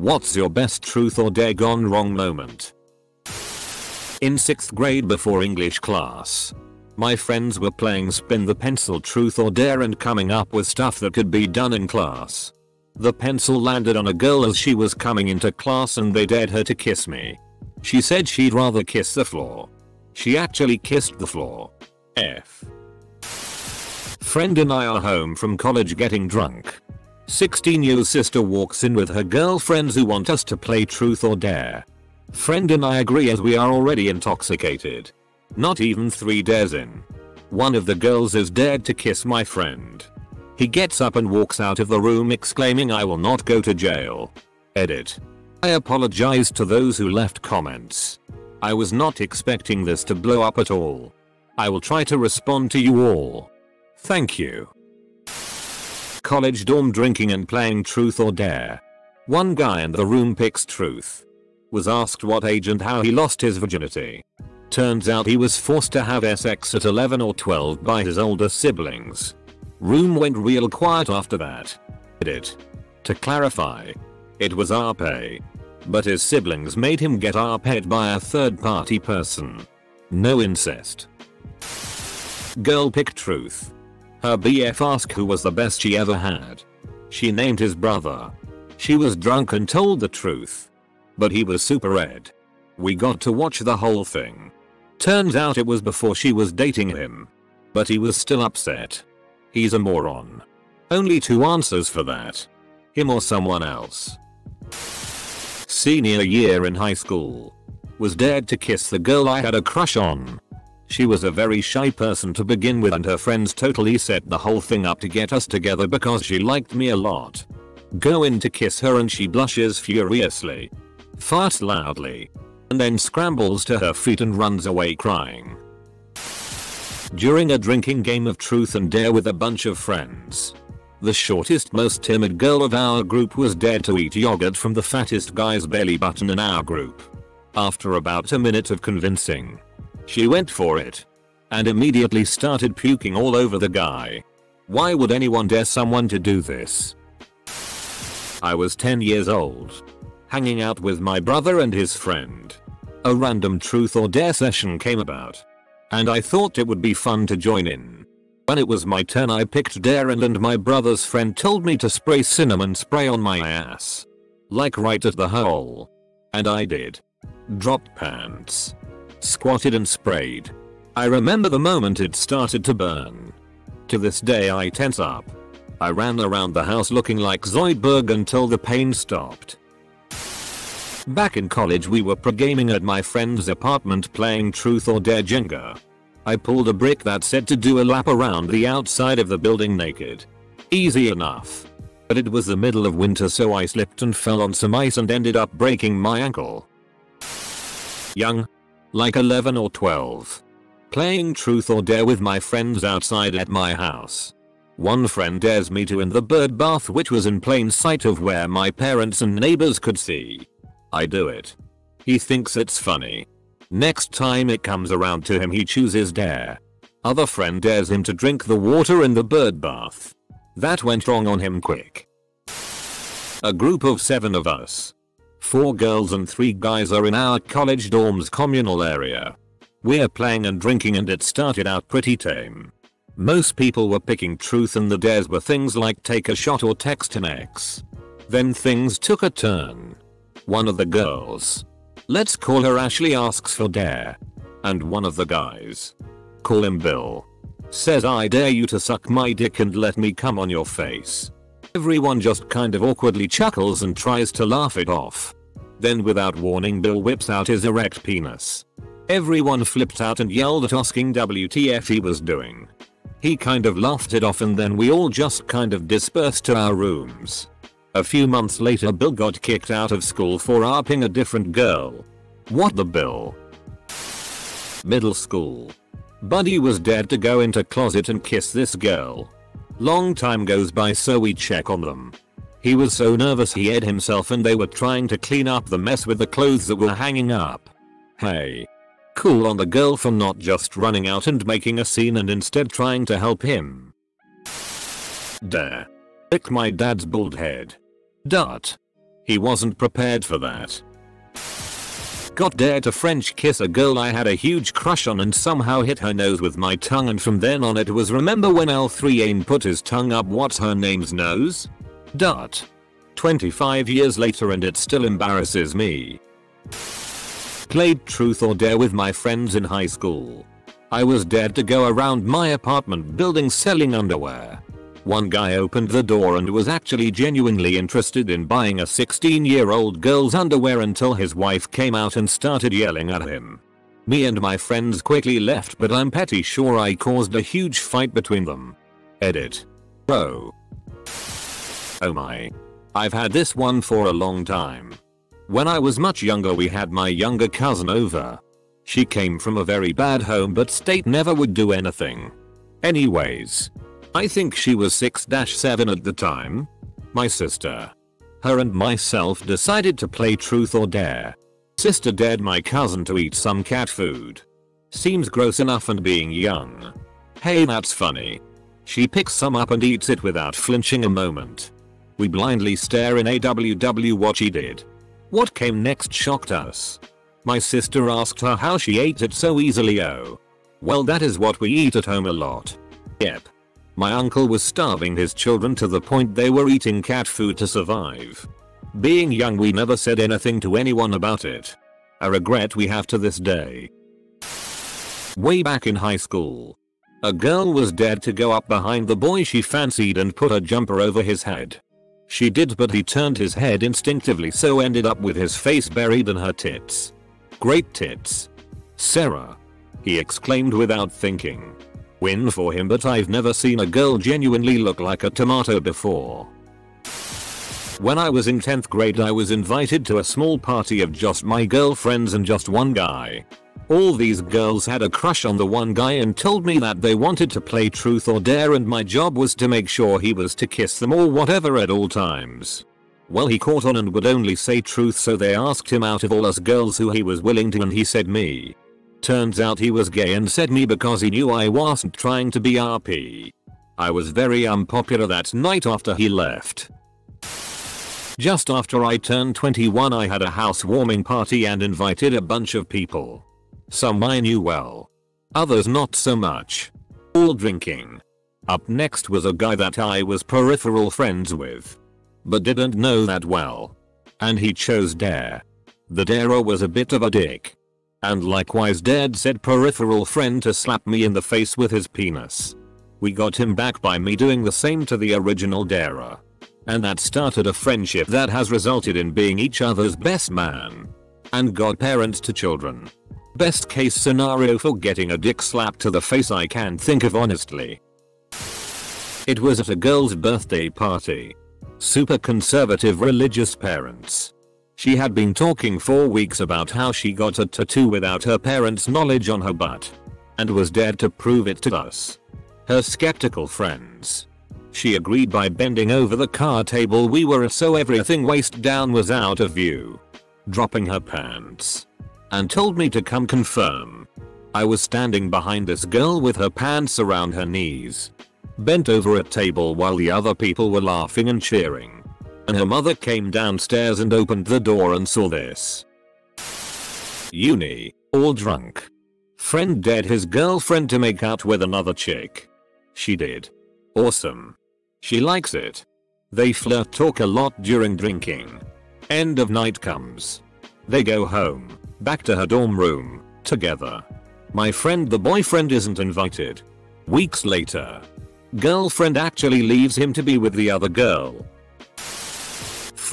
What's your best truth or dare gone wrong moment? In 6th grade before English class, my friends were playing spin the pencil truth or dare and coming up with stuff that could be done in class. The pencil landed on a girl as she was coming into class and they dared her to kiss me. She said she'd rather kiss the floor. She actually kissed the floor. F. Friend and I are home from college getting drunk. 16-year-old sister walks in with her girlfriends who want us to play truth or dare. Friend and I agree as we are already intoxicated. Not even 3 dares in. One of the girls is dared to kiss my friend. He gets up and walks out of the room exclaiming, "I will not go to jail." Edit. I apologize to those who left comments. I was not expecting this to blow up at all. I will try to respond to you all. Thank you. College dorm drinking and playing truth or dare. One guy in the room picks truth. Was asked what age and how he lost his virginity. Turns out he was forced to have sex at 11 or 12 by his older siblings. Room went real quiet after that. Edit. To clarify, it was RP. But his siblings made him get RP'd by a third party person. No incest. Girl picked truth. Her BF asked who was the best she ever had. She named his brother. She was drunk and told the truth. But he was super red. We got to watch the whole thing. Turns out it was before she was dating him. But he was still upset. He's a moron. Only 2 answers for that. Him or someone else. Senior year in high school. Was dared to kiss the girl I had a crush on. She was a very shy person to begin with and her friends totally set the whole thing up to get us together because she liked me a lot. Go in to kiss her and she blushes furiously. Farts loudly. And then scrambles to her feet and runs away crying. During a drinking game of truth and dare with a bunch of friends. The shortest, most timid girl of our group was dared to eat yogurt from the fattest guy's belly button in our group. After about a minute of convincing, she went for it. And immediately started puking all over the guy. Why would anyone dare someone to do this? I was 10 years old. Hanging out with my brother and his friend. A random truth or dare session came about. And I thought it would be fun to join in. When it was my turn I picked dare and my brother's friend told me to spray cinnamon spray on my ass. Like right at the hole. And I did. Dropped pants. Squatted and sprayed. I remember the moment it started to burn. To this day I tense up. I ran around the house looking like Zoidberg until the pain stopped. Back in college we were pre-gaming at my friend's apartment playing truth or dare Jenga. I pulled a brick that said to do a lap around the outside of the building naked. Easy enough. But it was the middle of winter so I slipped and fell on some ice and ended up breaking my ankle. Young. Like 11 or 12. Playing truth or dare with my friends outside at my house. One friend dares me to in the bird bath which was in plain sight of where my parents and neighbors could see. I do it. He thinks it's funny. Next time it comes around to him he chooses dare. Other friend dares him to drink the water in the bird bath. That went wrong on him quick. A group of 7 of us. 4 girls and 3 guys are in our college dorm's communal area. We're playing and drinking and it started out pretty tame. Most people were picking truth and the dares were things like take a shot or text an ex. Then things took a turn. One of the girls, let's call her Ashley, asks for dare. And one of the guys, call him Bill, says I dare you to suck my dick and let me come on your face. Everyone just kind of awkwardly chuckles and tries to laugh it off. Then without warning Bill whips out his erect penis. Everyone flipped out and yelled at asking WTF he was doing. He kind of laughed it off and then we all just kind of dispersed to our rooms. A few months later Bill got kicked out of school for RPing a different girl. What the Bill? Middle school. Buddy was dared to go into closet and kiss this girl. Long time goes by so we check on them. He was so nervous he ate himself and they were trying to clean up the mess with the clothes that were hanging up. Hey. Cool on the girl for not just running out and making a scene and instead trying to help him. Dare. Lick my dad's bald head. Dot. He wasn't prepared for that. Got dared to French kiss a girl I had a huge crush on and somehow hit her nose with my tongue, and from then on it was remember when L3 put his tongue up what's her name's nose? 25 years later and it still embarrasses me. Played truth or dare with my friends in high school. I was dared to go around my apartment building selling underwear. One guy opened the door and was actually genuinely interested in buying a 16-year-old girl's underwear until his wife came out and started yelling at him. Me and my friends quickly left, but I'm pretty sure I caused a huge fight between them. Edit. Bro. Oh my. I've had this one for a long time. When I was much younger we had my younger cousin over. She came from a very bad home but state never would do anything. Anyways. I think she was 6-7 at the time. My sister. Her and myself decided to play truth or dare. Sister dared my cousin to eat some cat food. Seems gross enough and being young. Hey, that's funny. She picks some up and eats it without flinching a moment. We blindly stare in AWW what she did. What came next shocked us. My sister asked her how she ate it so easily. Oh. Well, that is what we eat at home a lot. Yep. My uncle was starving his children to the point they were eating cat food to survive. Being young we never said anything to anyone about it. A regret we have to this day. Way back in high school. A girl was dared to go up behind the boy she fancied and put a jumper over his head. She did, but he turned his head instinctively, so ended up with his face buried in her tits. Great tits. Sarah. He exclaimed without thinking. Win for him, but I've never seen a girl genuinely look like a tomato before. When I was in 10th grade I was invited to a small party of just my girlfriends and just one guy. All these girls had a crush on the one guy and told me that they wanted to play truth or dare, and my job was to make sure he was to kiss them or whatever at all times. Well, he caught on and would only say truth, so they asked him out of all us girls who he was willing to, and he said me. Turns out he was gay and said me because he knew I wasn't trying to be RP. I was very unpopular that night after he left. Just after I turned 21 I had a housewarming party and invited a bunch of people. Some I knew well. Others not so much. All drinking. Up next was a guy that I was peripheral friends with. But didn't know that well. And he chose dare. The darer was a bit of a dick. And likewise dared said peripheral friend to slap me in the face with his penis. We got him back by me doing the same to the original darer. And that started a friendship that has resulted in being each other's best man. And godparents to children. Best case scenario for getting a dick slap to the face I can think of, honestly. It was at a girl's birthday party. Super conservative religious parents. She had been talking for weeks about how she got a tattoo without her parents' knowledge on her butt. And was dared to prove it to us. Her skeptical friends. She agreed by bending over the card table we were at so everything waist down was out of view. Dropping her pants. And told me to come confirm. I was standing behind this girl with her pants around her knees. Bent over a table while the other people were laughing and cheering. And her mother came downstairs and opened the door and saw this. Uni, all drunk. Friend dared his girlfriend to make out with another chick. She did. Awesome. She likes it. They flirt, talk a lot during drinking. End of night comes. They go home, back to her dorm room, together. My friend the boyfriend isn't invited. Weeks later. Girlfriend actually leaves him to be with the other girl.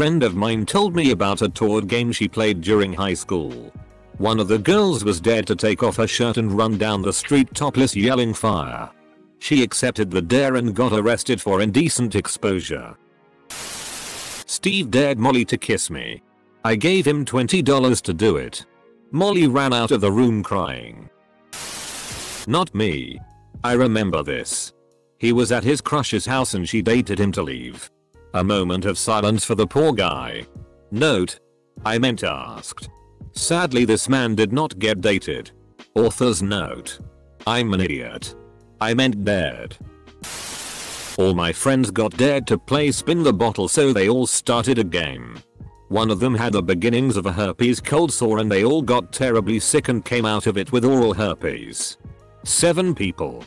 Friend of mine told me about a board game she played during high school. One of the girls was dared to take off her shirt and run down the street topless yelling fire. She accepted the dare and got arrested for indecent exposure. Steve dared Molly to kiss me. I gave him $20 to do it. Molly ran out of the room crying. Not me. I remember this. He was at his crush's house and she dated him to leave. A moment of silence for the poor guy. Note. I meant asked. Sadly this man did not get dated. Author's note. I'm an idiot. I meant dared. All my friends got dared to play spin the bottle, so they all started a game. One of them had the beginnings of a herpes cold sore and they all got terribly sick and came out of it with oral herpes. 7 people.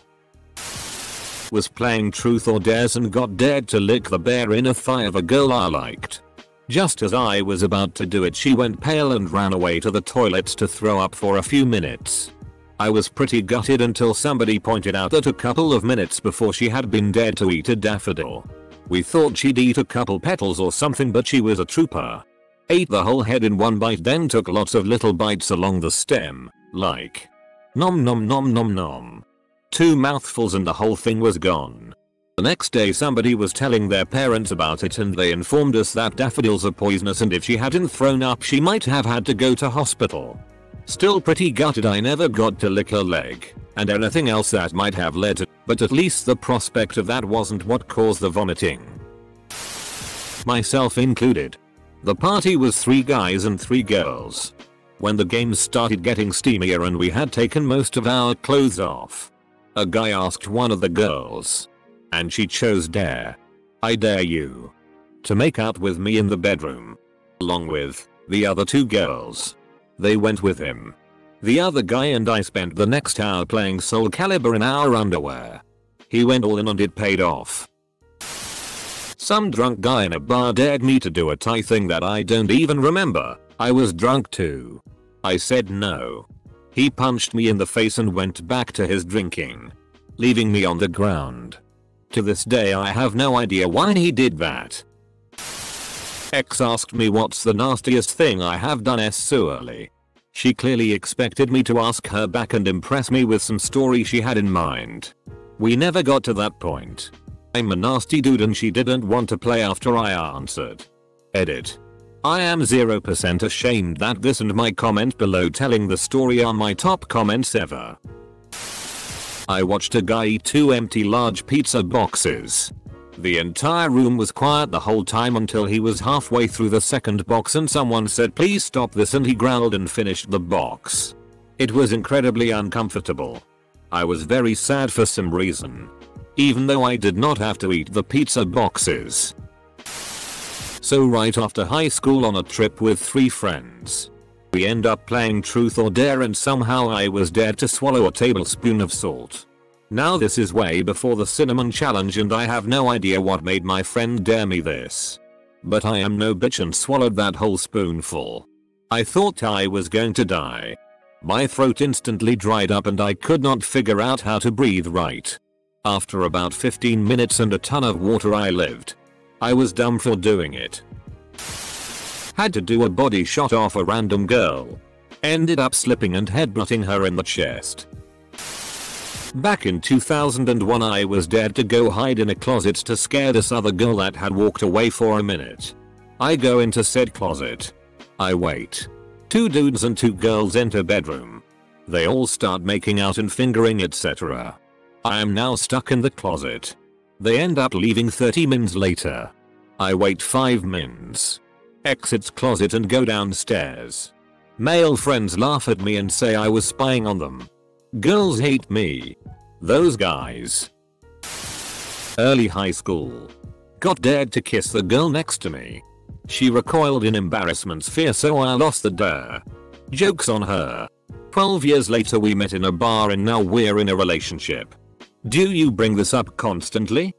Was playing truth or dares and got dared to lick the bare inner thigh of a girl I liked. Just as I was about to do it, she went pale and ran away to the toilets to throw up for a few minutes. I was pretty gutted until somebody pointed out that a couple of minutes before she had been dared to eat a daffodil. We thought she'd eat a couple petals or something, but she was a trooper. Ate the whole head in one bite, then took lots of little bites along the stem, like nom nom nom nom nom. 2 mouthfuls and the whole thing was gone. The next day somebody was telling their parents about it and they informed us that daffodils are poisonous and if she hadn't thrown up she might have had to go to hospital. Still pretty gutted I never got to lick her leg, and anything else that might have led to, but at least the prospect of that wasn't what caused the vomiting. Myself included. The party was 3 guys and 3 girls. When the games started getting steamier and we had taken most of our clothes off, a guy asked one of the girls, and she chose dare. I dare you to make out with me in the bedroom, along with the other 2 girls. They went with him. The other guy and I spent the next hour playing Soul Calibur in our underwear. He went all in and it paid off. Some drunk guy in a bar dared me to do a Thai thing that I don't even remember. I was drunk too. I said no. He punched me in the face and went back to his drinking, leaving me on the ground. To this day I have no idea why he did that. X asked me what's the nastiest thing I have done sexually. She clearly expected me to ask her back and impress me with some story she had in mind. We never got to that point. I'm a nasty dude and she didn't want to play after I answered. Edit. I am 0% ashamed that this and my comment below telling the story are my top comments ever. I watched a guy eat 2 empty large pizza boxes. The entire room was quiet the whole time until he was halfway through the second box and someone said please stop this and he growled and finished the box. It was incredibly uncomfortable. I was very sad for some reason, even though I did not have to eat the pizza boxes. So right after high school on a trip with 3 friends, we end up playing truth or dare and somehow I was dared to swallow a tablespoon of salt. Now this is way before the cinnamon challenge and I have no idea what made my friend dare me this. But I am no bitch and swallowed that whole spoonful. I thought I was going to die. My throat instantly dried up and I could not figure out how to breathe right. After about 15 minutes and a ton of water I lived. I was dumb for doing it. Had to do a body shot off a random girl. Ended up slipping and headbutting her in the chest. Back in 2001 I was dared to go hide in a closet to scare this other girl that had walked away for a minute. I go into said closet. I wait. 2 dudes and 2 girls enter bedroom. They all start making out and fingering etc. I am now stuck in the closet. They end up leaving 30 mins later. I wait 5 mins. Exits closet and go downstairs. Male friends laugh at me and say I was spying on them. Girls hate me. Those guys. Early high school. Got dared to kiss the girl next to me. She recoiled in embarrassment's fear so I lost the dare. Joke's on her. 12 years later we met in a bar and now we're in a relationship. Do you bring this up constantly?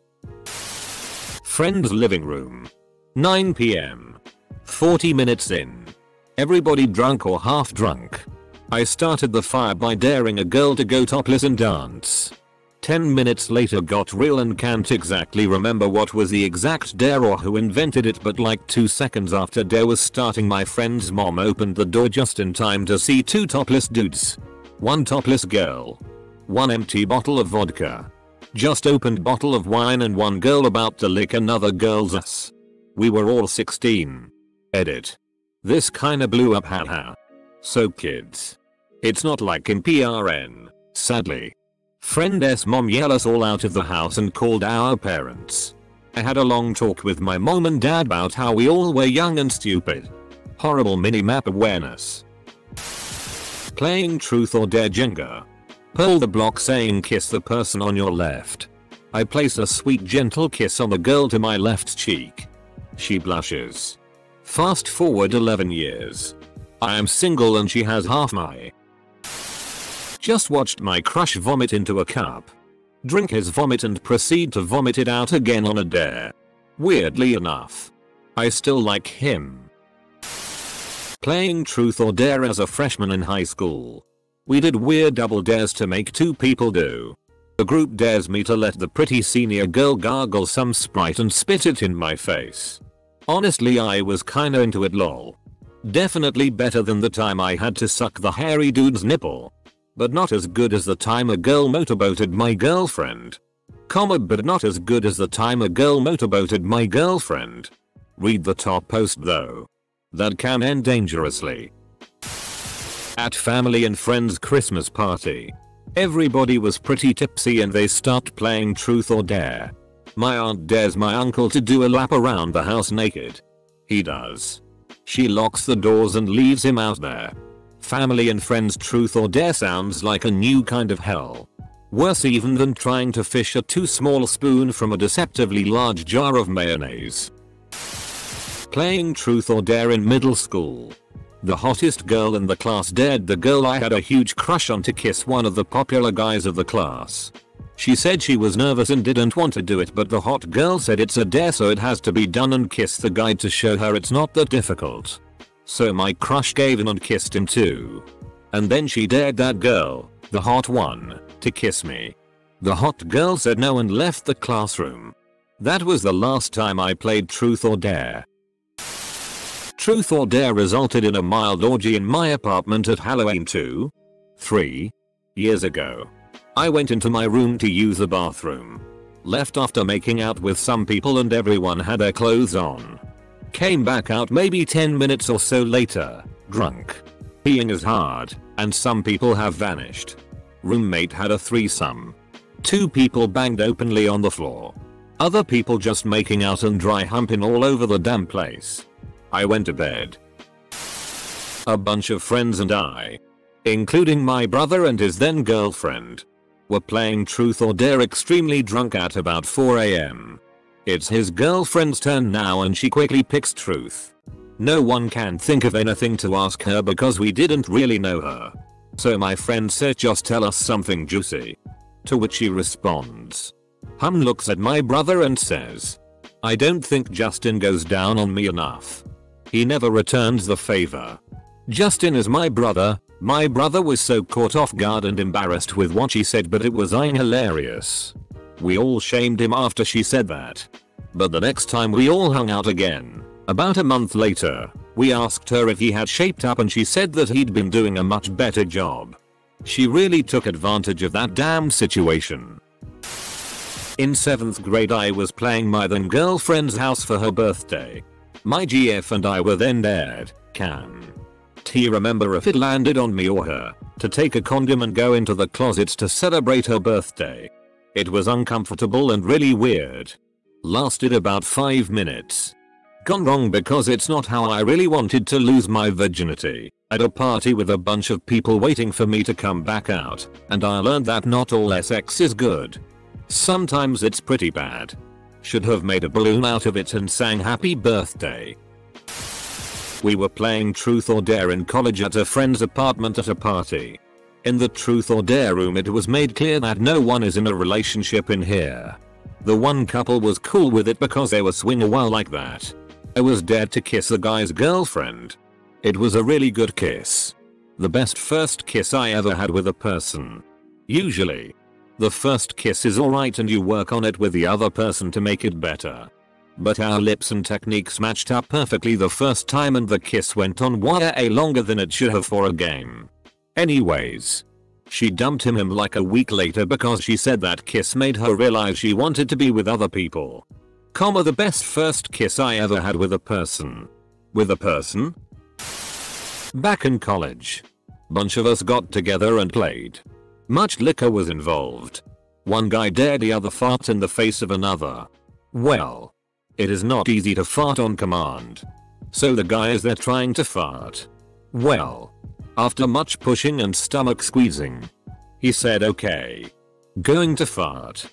Friend's living room. 9 PM. 40 minutes in. Everybody drunk or half drunk. I started the fire by daring a girl to go topless and dance. 10 minutes later got real and can't exactly remember what was the exact dare or who invented it, but like 2 seconds after dare was starting my friend's mom opened the door just in time to see 2 topless dudes. 1 topless girl. 1 empty bottle of vodka. Just opened bottle of wine and 1 girl about to lick another girl's ass. We were all 16. Edit. This kinda blew up haha. So kids. It's not like in PRN, sadly. Friend's mom yelled us all out of the house and called our parents. I had a long talk with my mom and dad about how we all were young and stupid. Horrible mini-map awareness. Playing truth or dare Jenga. Pull the block saying kiss the person on your left. I place a sweet gentle kiss on the girl to my left cheek. She blushes. Fast forward 11 years. I am single and she has half my. Just watched my crush vomit into a cup, drink his vomit and proceed to vomit it out again on a dare. Weirdly enough, I still like him. Playing truth or dare as a freshman in high school. We did weird double dares to make two people do. The group dares me to let the pretty senior girl gargle some Sprite and spit it in my face. Honestly, I was kinda into it, lol. Definitely better than the time I had to suck the hairy dude's nipple. But not as good as the time a girl motorboated my girlfriend. But not as good as the time a girl motorboated my girlfriend. Read the top post though. That can end dangerously. At family and friends Christmas party. Everybody was pretty tipsy and they start playing truth or dare. My aunt dares my uncle to do a lap around the house naked. He does. She locks the doors and leaves him out there. Family and friends truth or dare sounds like a new kind of hell. Worse even than trying to fish a too small spoon from a deceptively large jar of mayonnaise. Playing truth or dare in middle school. The hottest girl in the class dared the girl I had a huge crush on to kiss one of the popular guys of the class. She said she was nervous and didn't want to do it, but the hot girl said it's a dare so it has to be done and kiss the guy to show her it's not that difficult. So my crush gave in and kissed him too. And then she dared that girl, the hot one, to kiss me. The hot girl said no and left the classroom. That was the last time I played truth or dare. Truth or dare resulted in a mild orgy in my apartment at Halloween 3 years ago. I went into my room to use the bathroom. Left after making out with some people and everyone had their clothes on. Came back out maybe 10 minutes or so later, drunk. Peeing is hard, and some people have vanished. Roommate had a threesome. 2 people banged openly on the floor. Other people just making out and dry humping all over the damn place. I went to bed. A bunch of friends and I, including my brother and his then girlfriend, were playing truth or dare extremely drunk at about 4 AM. It's his girlfriend's turn now and she quickly picks truth. No one can think of anything to ask her because we didn't really know her. So my friend said just tell us something juicy. To which she responds. Looks at my brother and says, I don't think Justin goes down on me enough. He never returns the favor. Justin is my brother. My brother was so caught off guard and embarrassed with what she said, but it was hilarious. We all shamed him after she said that. But the next time we all hung out again, about a month later, we asked her if he had shaped up and she said that he'd been doing a much better job. She really took advantage of that damn situation. In 7th grade I was playing my then girlfriend's house for her birthday. My GF and I were then dared, can't remember if it landed on me or her, to take a condom and go into the closets to celebrate her birthday. It was uncomfortable and really weird. Lasted about 5 minutes. Gone wrong because it's not how I really wanted to lose my virginity. At a party with a bunch of people waiting for me to come back out, and I learned that not all sex is good. Sometimes it's pretty bad. Should have made a balloon out of it and sang happy birthday. We were playing truth or dare in college at a friend's apartment at a party. In the truth or dare room it was made clear that no one is in a relationship in here. The one couple was cool with it because they were swinging well like that. I was dared to kiss the guy's girlfriend. It was a really good kiss. The best first kiss I ever had with a person. Usually, the first kiss is alright and you work on it with the other person to make it better. But our lips and techniques matched up perfectly the first time and the kiss went on way longer than it should have for a game. Anyways, she dumped him like a week later because she said that kiss made her realize she wanted to be with other people. The best first kiss I ever had with a person. With a person? Back in college. Bunch of us got together and played. Much liquor was involved. One guy dared the other fart in the face of another. Well, it is not easy to fart on command. So the guy is there trying to fart. Well, after much pushing and stomach squeezing, he said okay. Going to fart.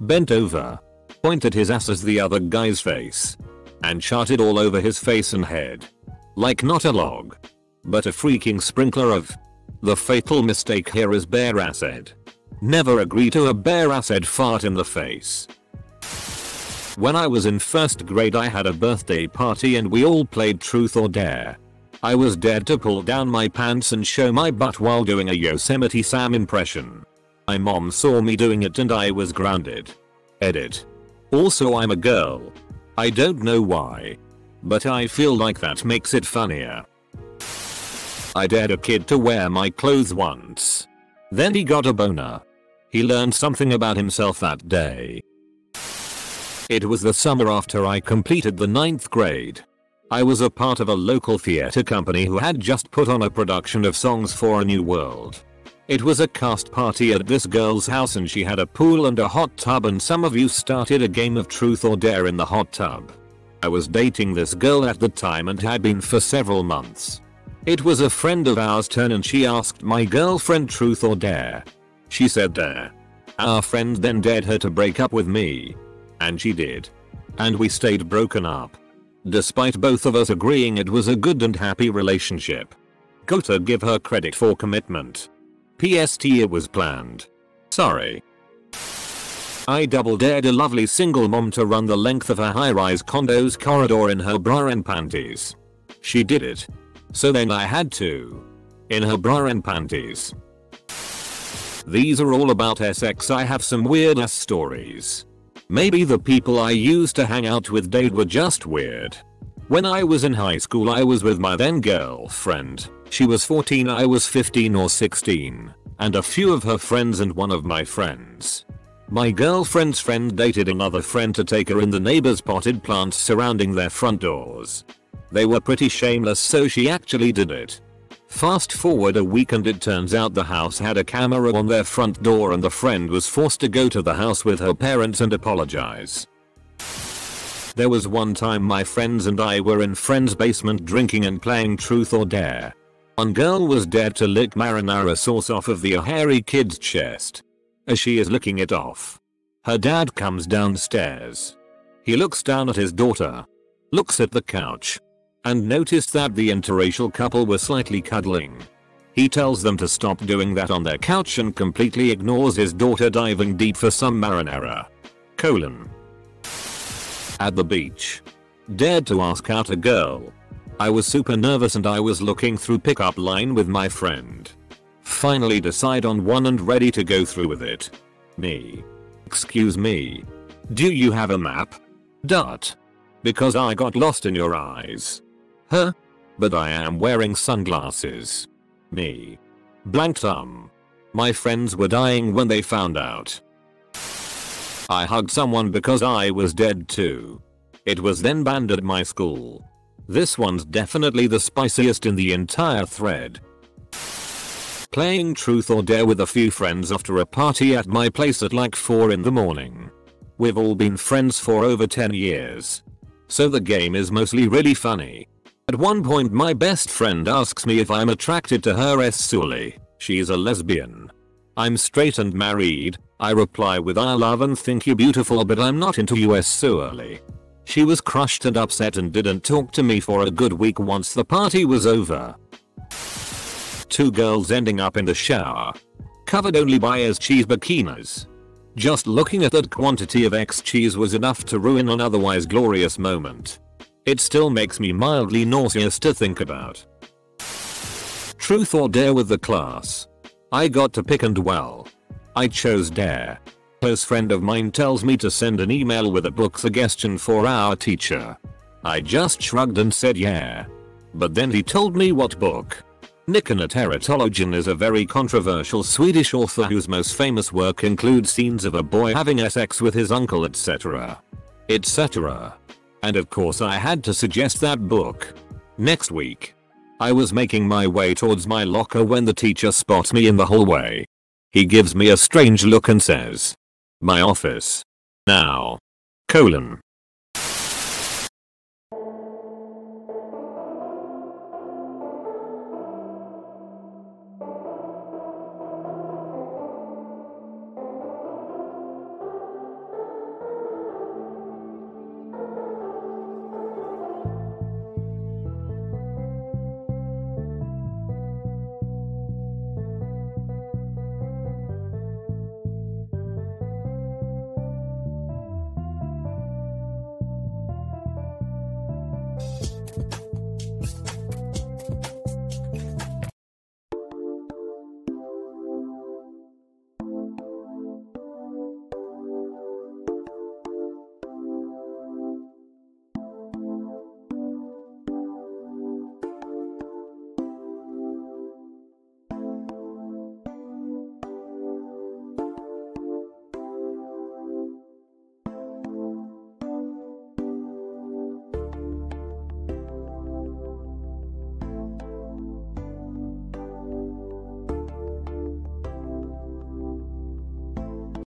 Bent over. Pointed his ass at the other guy's face. and charted all over his face and head. Like not a log, but a freaking sprinkler of. The fatal mistake here is bare acid. Never agree to a bare acid fart in the face. When I was in 1st grade I had a birthday party and we all played truth or dare. I was dared to pull down my pants and show my butt while doing a Yosemite Sam impression. My mom saw me doing it and I was grounded. Edit. Also I'm a girl. I don't know why, but I feel like that makes it funnier. I dared a kid to wear my clothes once. Then he got a boner. He learned something about himself that day. It was the summer after I completed the 9th grade. I was a part of a local theater company who had just put on a production of Songs for a New World. It was a cast party at this girl's house and she had a pool and a hot tub and some of you started a game of truth or dare in the hot tub. I was dating this girl at the time and had been for several months. It was a friend of ours' turn and she asked my girlfriend truth or dare. She said dare. Our friend then dared her to break up with me. And she did. And we stayed broken up. Despite both of us agreeing it was a good and happy relationship. Gotta give her credit for commitment. PST it was planned. Sorry. I double dared a lovely single mom to run the length of her high-rise condo's corridor in her bra and panties. She did it. So then I had to. In her bra and panties. These are all about sex. I have some weird ass stories. Maybe the people I used to hang out with date were just weird. When I was in high school I was with my then girlfriend. She was 14, I was 15 or 16, and a few of her friends and one of my friends. My girlfriend's friend dated another friend to take her in the neighbor's potted plants surrounding their front doors. They were pretty shameless so she actually did it. Fast forward a week and it turns out the house had a camera on their front door and the friend was forced to go to the house with her parents and apologize. There was one time my friends and I were in friend's basement drinking and playing truth or dare. One girl was dared to lick marinara sauce off of the hairy kid's chest. As she is licking it off, her dad comes downstairs. He looks down at his daughter, looks at the couch, and noticed that the interracial couple were slightly cuddling. He tells them to stop doing that on their couch and completely ignores his daughter diving deep for some marinara. At the beach. Dared to ask out a girl. I was super nervous and I was looking through pickup line with my friend. Finally decide on one and ready to go through with it. Me. Excuse me. Do you have a map? Dot. Because I got lost in your eyes. Huh? But I am wearing sunglasses. Me. Blank thumb. My friends were dying when they found out. I hugged someone because I was dead too. It was then banned at my school. This one's definitely the spiciest in the entire thread. Playing truth or dare with a few friends after a party at my place at like 4 in the morning. We've all been friends for over 10 years. So the game is mostly really funny. At one point my best friend asks me if I'm attracted to her sexually. She's a lesbian. I'm straight and married. I reply with I love and think you beautiful but I'm not into you sexually. She was crushed and upset and didn't talk to me for a good week once the party was over. 2 girls ending up in the shower. Covered only by cheese bikinis. Just looking at that quantity of cheese was enough to ruin an otherwise glorious moment. It still makes me mildly nauseous to think about. Truth or dare with the class. I got to pick and well, I chose dare. Close friend of mine tells me to send an email with a book suggestion for our teacher. I just shrugged and said yeah. But then he told me what book. Nikona Teratologen is a very controversial Swedish author whose most famous work includes scenes of a boy having sex with his uncle etc. etc. And of course I had to suggest that book. Next week. I was making my way towards my locker when the teacher spots me in the hallway. He gives me a strange look and says, "My office. Now.